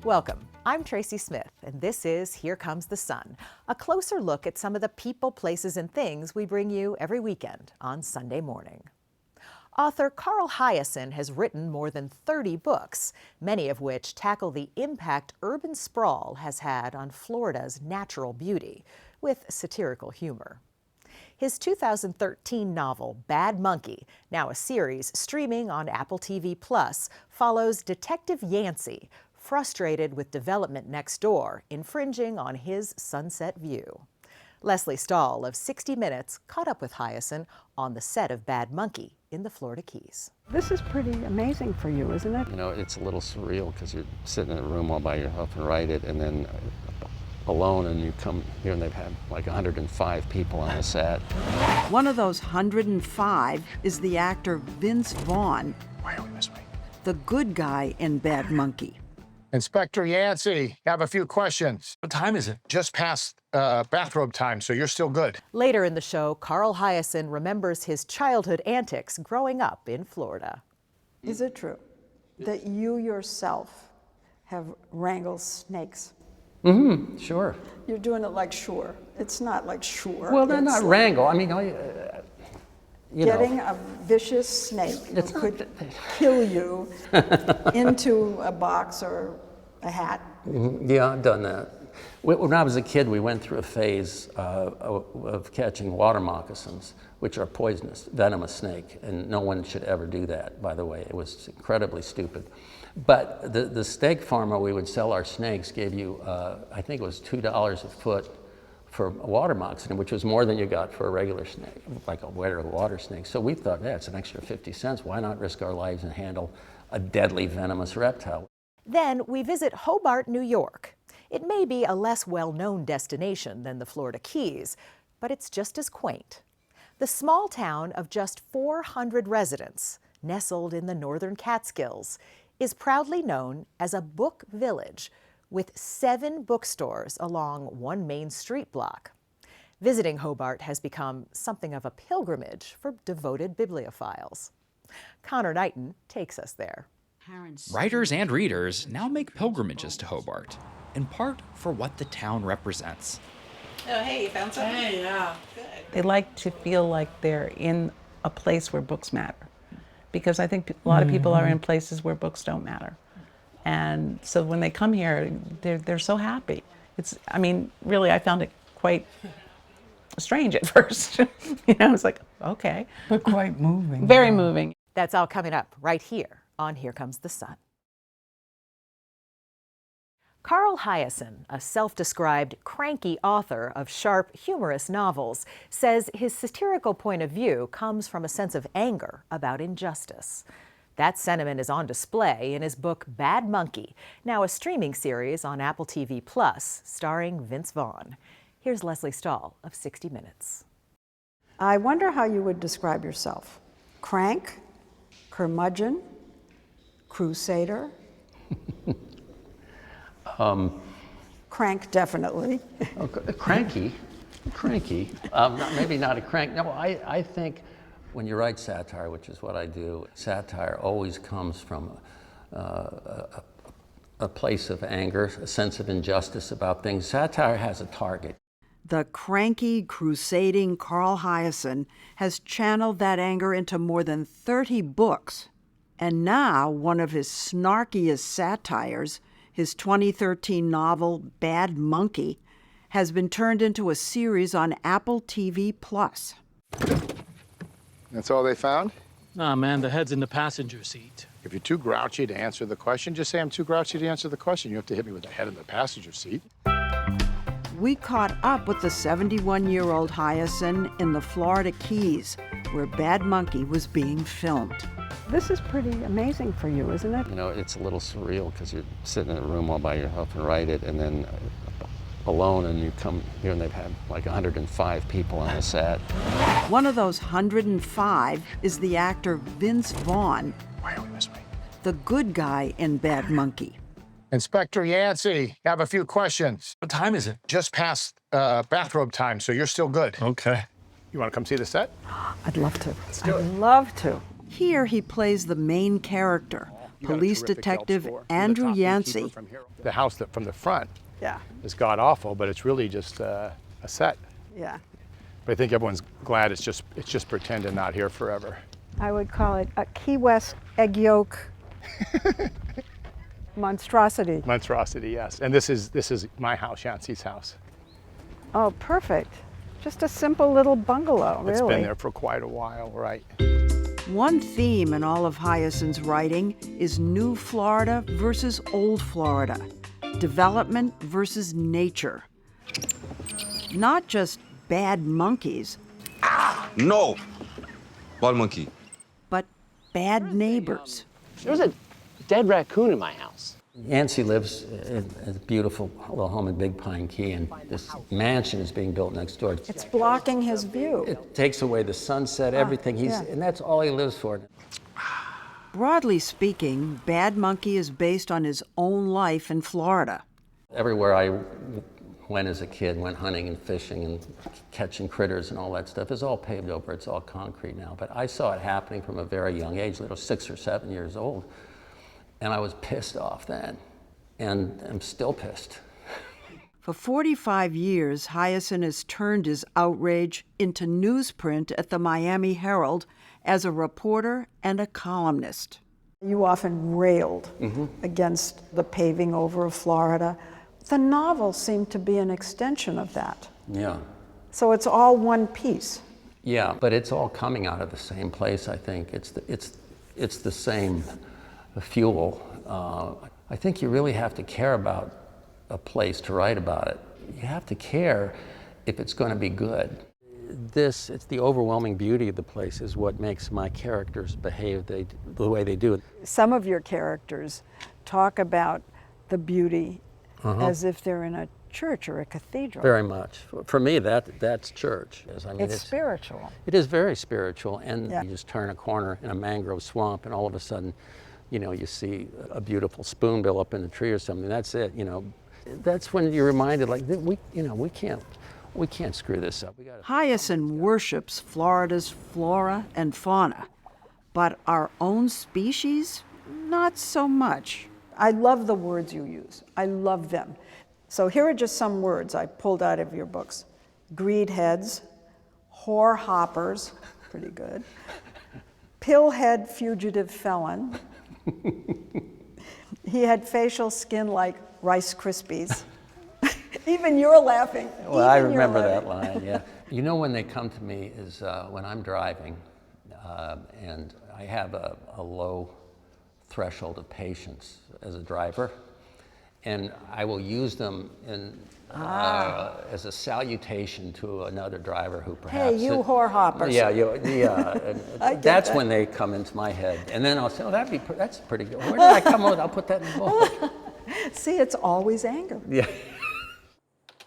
Welcome. I'm Tracy Smith, and this is Here Comes the Sun, a closer look at some of the people, places, and things we bring you every weekend on Sunday morning. Author Carl Hiaasen has written more than 30 books, many of which tackle the impact urban sprawl has had on Florida's natural beauty, with satirical humor. His 2013 novel, Bad Monkey, now a series streaming on Apple TV+, follows Detective Yancey, frustrated with development next door, infringing on his sunset view. Lesley Stahl of 60 Minutes caught up with Hiaasen on the set of Bad Monkey in the Florida Keys. This is pretty amazing for you, isn't it? You know, it's a little surreal because you're sitting in a room all by yourself and write it, and then alone, and you come here and they've had like 105 people on the set. One of those 105 is the actor Vince Vaughn, Why are we this way? the good guy in Bad Monkey. Inspector Yancey, I have a few questions. What time is it? Just past bathrobe time, so you're still good. Later in the show, Carl Hiaasen remembers his childhood antics growing up in Florida. Is it true that you yourself have wrangled snakes? Mm-hmm, sure. You're doing it like sure. It's not like sure. Well, they're It's not like wrangle. I mean, you getting know. a vicious snake who It's not could kill you into a box or a hat. Yeah, I've done that. When I was a kid, we went through a phase of catching water moccasins, which are poisonous, venomous snake, and no one should ever do that, by the way. It was incredibly stupid. But the steak farmer we would sell our snakes gave you, I think it was $2 a foot for a water moccasin, which was more than you got for a regular snake, like a water snake. So we thought, yeah, it's an extra 50 cents. Why not risk our lives and handle a deadly venomous reptile? Then we visit Hobart, New York. It may be a less well-known destination than the Florida Keys, but it's just as quaint. The small town of just 400 residents, nestled in the northern Catskills, is proudly known as a book village, with 7 bookstores along one main street block. Visiting Hobart has become something of a pilgrimage for devoted bibliophiles. Conor Knighton takes us there. Writers and readers now make pilgrimages to Hobart, in part for what the town represents. Oh, hey, you found something? Hey, yeah. Good. They like to feel like they're in a place where books matter. Because I think a lot of people are in places where books don't matter. And so when they come here, they're so happy. I mean, really, I found it quite strange at first. It's like, okay. But quite moving. Very moving. That's all coming up right here on Here Comes the Sun. Carl Hiaasen, a self-described cranky author of sharp, humorous novels, says his satirical point of view comes from a sense of anger about injustice. That sentiment is on display in his book Bad Monkey, now a streaming series on Apple TV+, starring Vince Vaughn. Here's Lesley Stahl of 60 Minutes. I wonder how you would describe yourself. Crank, curmudgeon, crusader. Crank, definitely. Cranky. Maybe not a crank. No, I think when you write satire, which is what I do, satire always comes from a place of anger, a sense of injustice about things. Satire has a target. The cranky, crusading Carl Hiaasen has channeled that anger into more than 30 books. And now one of his snarkiest satires, his 2013 novel, Bad Monkey, has been turned into a series on Apple TV+. That's all they found? Nah, man, the head's in the passenger seat. If you're too grouchy to answer the question, just say I'm too grouchy to answer the question. You have to hit me with the head in the passenger seat. We caught up with the 71-year-old Hiaasen in the Florida Keys, where Bad Monkey was being filmed. This is pretty amazing for you, isn't it? You know, it's a little surreal because you're sitting in a room all by yourself and write it, and then alone, and you come here and they've had like 105 people on the set. One of those 105 is the actor Vince Vaughn, Why are we this way? the good guy in Bad Monkey. Inspector Yancey, I have a few questions. What time is it? Just past bathrobe time, so you're still good. Okay. You want to come see the set? I'd love to. I'd love to. Here he plays the main character, police detective Andrew Yancey. The house that from the front Yeah, is god awful, but it's really just a set. yeah. But I think everyone's glad it's just pretend and not here forever. I would call it a Key West egg yolk monstrosity. Monstrosity, yes. And this is my house, Yancey's house. Oh, perfect. Just a simple little bungalow, really. It's been there for quite a while, right? One theme in all of Hiaasen's writing is New Florida versus Old Florida, development versus nature. Not just bad monkeys, No! Bald monkey. but bad neighbors. There was a dead raccoon in my house. Yancey lives in a beautiful little home in Big Pine Key, and this mansion is being built next door. It's blocking his view. It takes away the sunset, everything. And that's all he lives for. Broadly speaking, Bad Monkey is based on his own life in Florida. Everywhere I went as a kid, went hunting and fishing and catching critters and all that stuff, is all paved over. It's all concrete now. But I saw it happening from a very young age, little 6 or 7 years old. And I was pissed off then, and I'm still pissed. For 45 years, Hiaasen has turned his outrage into newsprint at the Miami Herald as a reporter and a columnist. You often railed against the paving over of Florida. The novel seemed to be an extension of that. Yeah. So it's all one piece. Yeah, but it's all coming out of the same place, I think. It's the same fuel. I think you really have to care about a place to write about it. You have to care if it's going to be good. It's the overwhelming beauty of the place is what makes my characters behave the way they do. Some of your characters talk about the beauty as if they're in a church or a cathedral. Very much. For me, that's church. I mean, It's spiritual. It is very spiritual, and Yeah. you just turn a corner in a mangrove swamp, and all of a sudden, you see a beautiful spoonbill up in the tree or something. That's it. That's when you're reminded, like, we can't screw this up. Hiaasen worships Florida's flora and fauna, but our own species, not so much. I love the words you use. I love them. So here are just some words I pulled out of your books. Greed heads, whore hoppers, pretty good. Pillhead fugitive felon. He had facial skin like Rice Krispies. Even you're laughing. Well, I remember that line, yeah. When they come to me is when I'm driving, and I have a low threshold of patience as a driver, and I will use them as a salutation to another driver who perhaps... Hey, you whore hoppers. Yeah. That's that. when they come into my head. And then I'll say, oh, that's pretty good. Where did I come up with? I'll put that in the book. See, it's always anger. Yeah.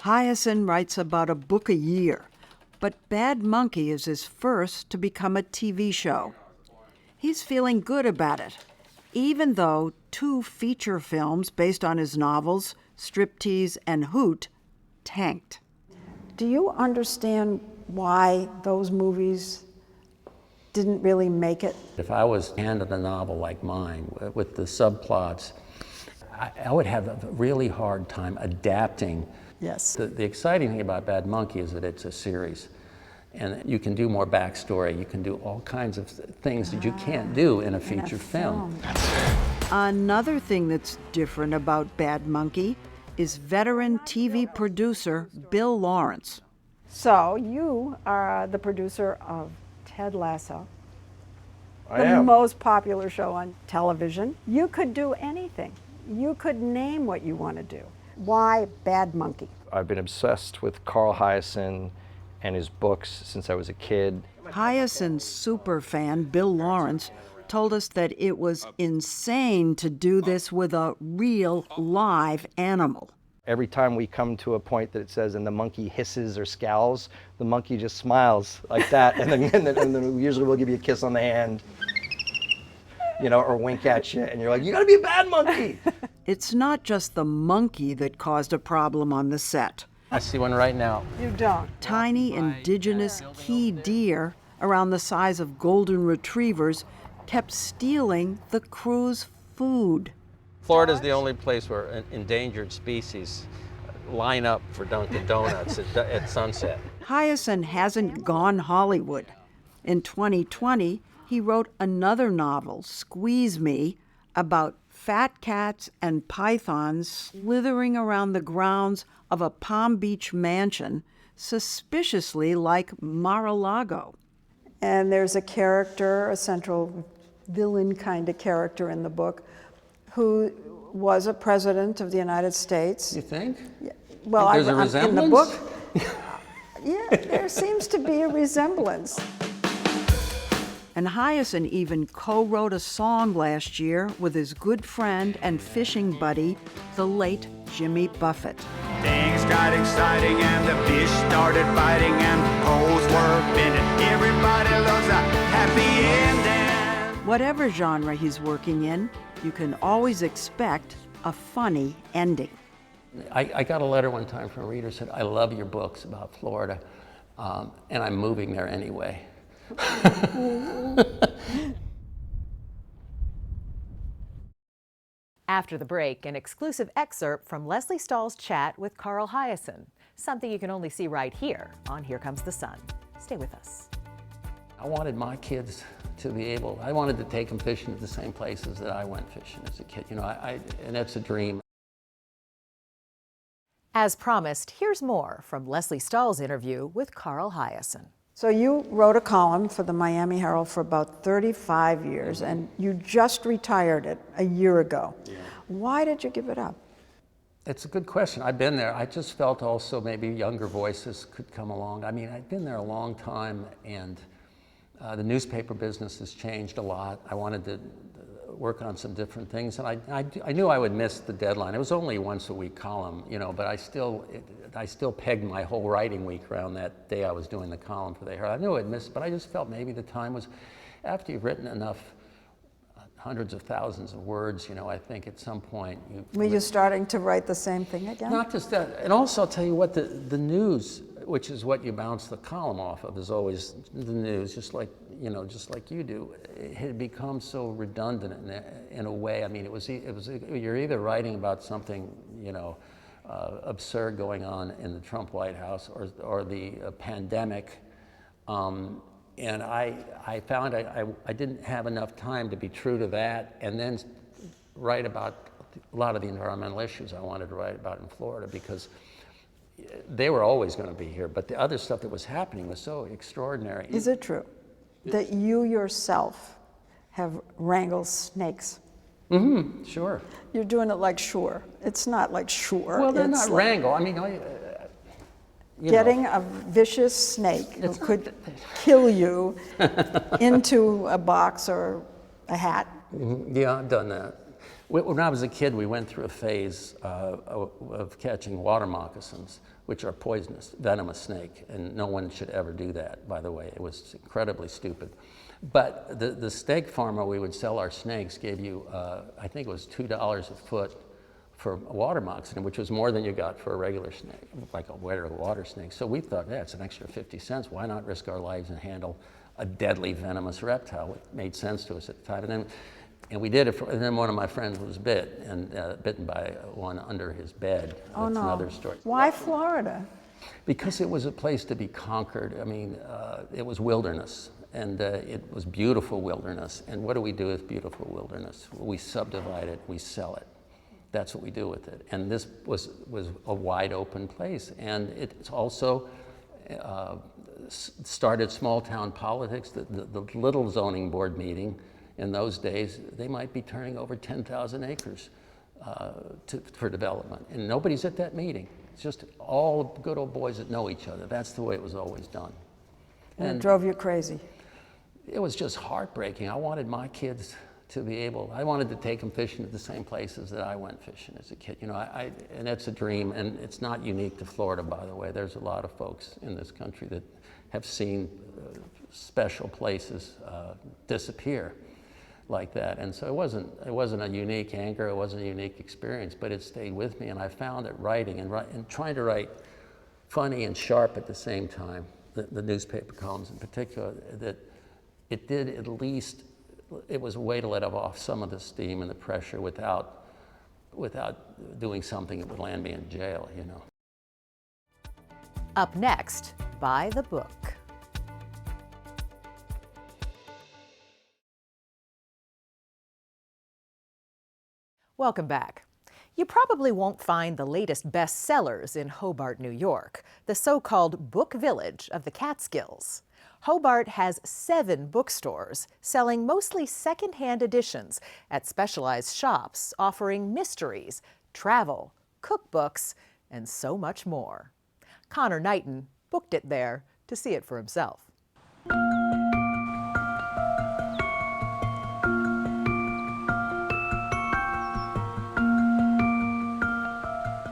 Hiaasen writes about a book a year, but Bad Monkey is his first to become a TV show. He's feeling good about it, even though 2 feature films based on his novels, Striptease and Hoot, tanked. Do you understand why those movies didn't really make it? If I was handed a novel like mine with the subplots, I would have a really hard time adapting. Yes. The exciting thing about Bad Monkey is that it's a series. And you can do more backstory. You can do all kinds of things that you can't do in a feature film. Another thing that's different about Bad Monkey is veteran TV producer Bill Lawrence. So you are the producer of Ted Lasso, I the am. most popular show on television. You could do anything. You could name what you want to do. Why Bad Monkey? I've been obsessed with Carl Hiaasen and his books since I was a kid. Hiaasen's superfan, Bill Lawrence, told us that it was insane to do this with a real live animal. Every time we come to a point that it says, and the monkey hisses or scowls, the monkey just smiles like that, and then usually we'll give you a kiss on the hand, or wink at you, and you're like, you gotta be a bad monkey! It's not just the monkey that caused a problem on the set. I see one right now. You don't. Tiny indigenous key deer, around the size of golden retrievers, kept stealing the crew's food. Florida's the only place where endangered species line up for Dunkin' Donuts at sunset. Hiaasen hasn't gone Hollywood. In 2020, he wrote another novel, Squeeze Me, about fat cats and pythons slithering around the grounds of a Palm Beach mansion, suspiciously like Mar-a-Lago. And there's a character, a central villain kind of character in the book, who was a president of the United States. You think? Yeah. Well, There's a resemblance? in the book, yeah, there seems to be a resemblance. And Hiaasen even co-wrote a song last year with his good friend and fishing buddy, the late Jimmy Buffett. Things got exciting and the fish started biting and poles were bending. Everybody loves a happy ending. Whatever genre he's working in, you can always expect a funny ending. I got a letter one time from a reader who said, I love your books about Florida, and I'm moving there anyway. After the break, an exclusive excerpt from Lesley Stahl's chat with Carl Hiaasen, something you can only see right here on Here Comes the Sun. Stay with us. I wanted my kids to be able, I wanted to take them fishing at the same places that I went fishing as a kid. You know, and that's a dream. As promised, here's more from Lesley Stahl's interview with Carl Hiaasen. So you wrote a column for the Miami Herald for about 35 years, and you just retired it a year ago. Yeah. Why did you give it up? It's a good question. I've been there. I just felt also maybe younger voices could come along. I mean, I've been there a long time, and the newspaper business has changed a lot. I wanted to work on some different things, and I knew I would miss the deadline. It was only a once-a-week column, you know, but I still pegged my whole writing week around that day I was doing the column for the Herald. I knew I'd miss it, but I just felt maybe the time was, after you've written enough hundreds of thousands of words, you know, I think at some point Were you starting to write the same thing again? Not just that, and also I'll tell you what, the news, which is what you bounce the column off of, is always the news, just like, you know, just like you do. It had become so redundant in a way. I mean, you're either writing about something, you know, absurd going on in the Trump White House or the pandemic. And I found I didn't have enough time to be true to that and then write about a lot of the environmental issues I wanted to write about in Florida, because they were always going to be here, but the other stuff that was happening was so extraordinary. Is it true that you yourself have wrangled snakes? Mm-hmm, sure. You're doing it like Sure. It's not like Sure. Well, they're not like wrangle. I mean, getting a vicious snake who could kill you into a box or a hat. Mm-hmm. Yeah, I've done that. When I was a kid, we went through a phase of catching water moccasins, which are poisonous, venomous snake, and no one should ever do that, by the way. It was incredibly stupid. But the steak farmer we would sell our snakes gave you, I think it was $2 a foot for a water moccasin, which was more than you got for a regular snake, like a regular water snake. So we thought, yeah, it's an extra 50 cents. Why not risk our lives and handle a deadly venomous reptile? It made sense to us at the time. And we did it, and then one of my friends was bitten by one under his bed. Oh, That's no. another story. Why Florida? Because it was a place to be conquered. I mean, it was wilderness, and it was beautiful wilderness. And what do we do with beautiful wilderness? We subdivide it, we sell it. That's what we do with it. And this was a wide open place. And it's also started small town politics. The little zoning board meeting in those days, they might be turning over 10,000 acres for development. And nobody's at that meeting. It's just all good old boys that know each other. That's the way it was always done. And it drove you crazy. It was just heartbreaking. I wanted my kids to be able, I wanted to take them fishing at the same places that I went fishing as a kid. You know, and that's a dream, and it's not unique to Florida, by the way. There's a lot of folks in this country that have seen special places disappear like that. And so it wasn't a unique anger, it wasn't a unique experience, but it stayed with me, and I found that writing and trying to write funny and sharp at the same time, the newspaper columns in particular, that it did at least it was a way to let off some of the steam and the pressure without doing something that would land me in jail, you know. Up next, By the Book. Welcome back. You probably won't find the latest bestsellers in Hobart, New York, the so-called Book Village of the Catskills. Hobart has 7 bookstores selling mostly secondhand editions at specialized shops offering mysteries, travel, cookbooks, and so much more. Conor Knighton booked it there to see it for himself.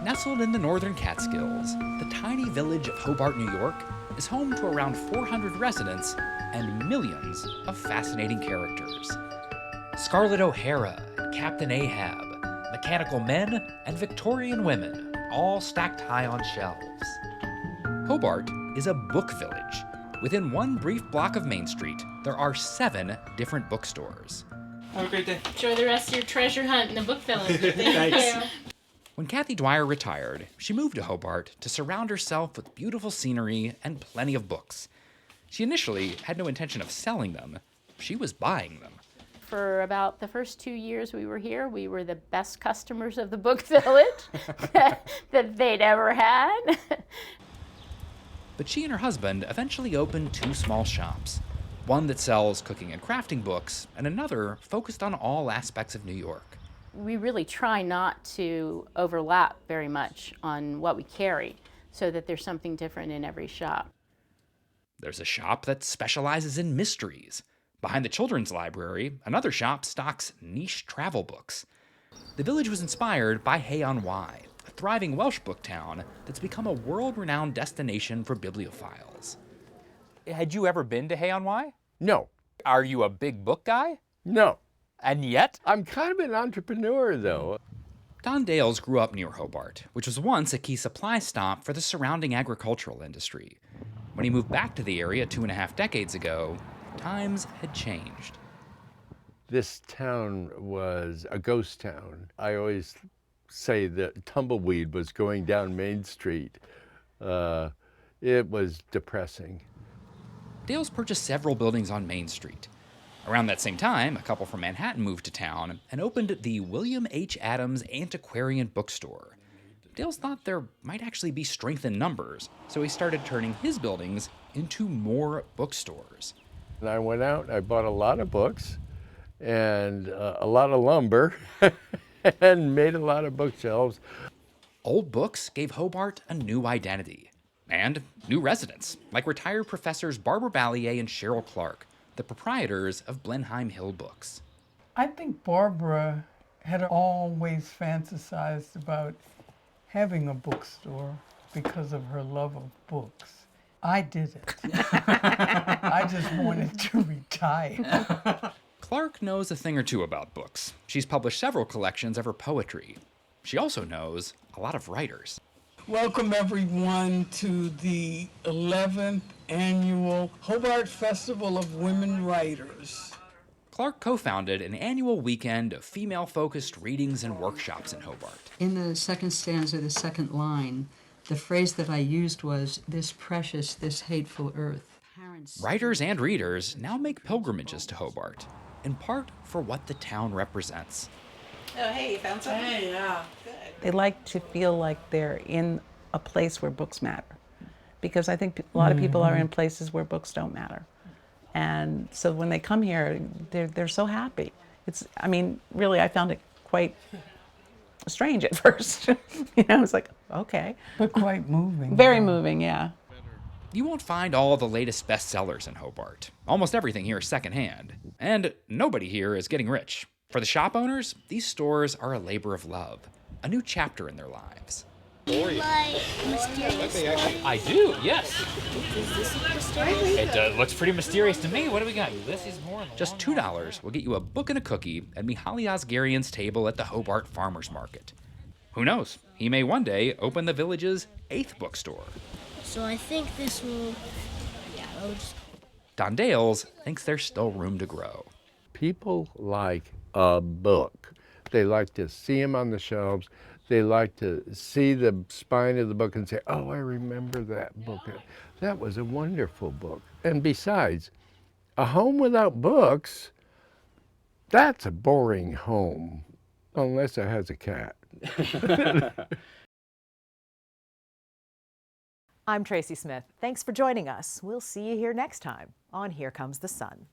Nestled in the northern Catskills, the tiny village of Hobart, New York is home to around 400 residents and millions of fascinating characters. Scarlett O'Hara and Captain Ahab, mechanical men and Victorian women, all stacked high on shelves. Hobart is a book village. Within one brief block of Main Street, there are 7 different bookstores. Have a great day. Enjoy the rest of your treasure hunt in the book village. Thank you. When Kathy Dwyer retired, she moved to Hobart to surround herself with beautiful scenery and plenty of books. She initially had no intention of selling them. She was buying them. For about the first 2 years we were here, we were the best customers of the book village that they'd ever had. But she and her husband eventually opened 2 small shops. One that sells cooking and crafting books, and another focused on all aspects of New York. We really try not to overlap very much on what we carry, so that there's something different in every shop. There's a shop that specializes in mysteries. Behind the children's library, another shop stocks niche travel books. The village was inspired by Hay-on-Wye, a thriving Welsh book town that's become a world-renowned destination for bibliophiles. Had you ever been to Hay-on-Wye? No. Are you a big book guy? No. And yet? I'm kind of an entrepreneur, though. Don Dales grew up near Hobart, which was once a key supply stop for the surrounding agricultural industry. When he moved back to the area 2.5 decades ago, times had changed. This town was a ghost town. I always say that tumbleweed was going down Main Street. It was depressing. Dales purchased several buildings on Main Street. Around that same time, a couple from Manhattan moved to town and opened the William H. Adams Antiquarian Bookstore. Dales thought there might actually be strength in numbers, so he started turning his buildings into more bookstores. And I went out, I bought a lot of books and a lot of lumber and made a lot of bookshelves. Old books gave Hobart a new identity and new residents, like retired professors Barbara Ballier and Cheryl Clark, the proprietors of Blenheim Hill Books. I think Barbara had always fantasized about having a bookstore because of her love of books. I did it. I just wanted to retire. Clark knows a thing or two about books. She's published several collections of her poetry. She also knows a lot of writers. Welcome everyone to the 11th annual Hobart Festival of Women Writers. Clark co-founded an annual weekend of female-focused readings and workshops in Hobart. In the second stanza, the second line, the phrase that I used was, "This precious, this hateful earth." Writers and readers now make pilgrimages to Hobart, in part for what the town represents. Oh, hey, you found something? Hey, yeah. Good. They like to feel like they're in a place where books matter, because I think a lot of people are in places where books don't matter. And so when they come here, they're so happy. I mean, really, I found it quite strange at first. I was like, okay. But quite moving. Very moving, yeah. You won't find all the latest bestsellers in Hobart. Almost everything here is secondhand. And nobody here is getting rich. For the shop owners, these stores are a labor of love, a new chapter in their lives. Like mysterious stories? I do, yes. Is this a story? It looks pretty mysterious to me. What do we got? Ulysses Moore. Just $2 will get you a book and a cookie at Mihaly Asgharian's table at the Hobart Farmers Market. Who knows? He may one day open the village's 8th bookstore. So I think this will... Yeah, I'll just... Don Dales thinks there's still room to grow. People like a book. They like to see them on the shelves. They like to see the spine of the book and say, oh, I remember that book. That was a wonderful book. And besides, a home without books, that's a boring home, unless it has a cat. I'm Tracy Smith. Thanks for joining us. We'll see you here next time on Here Comes the Sun.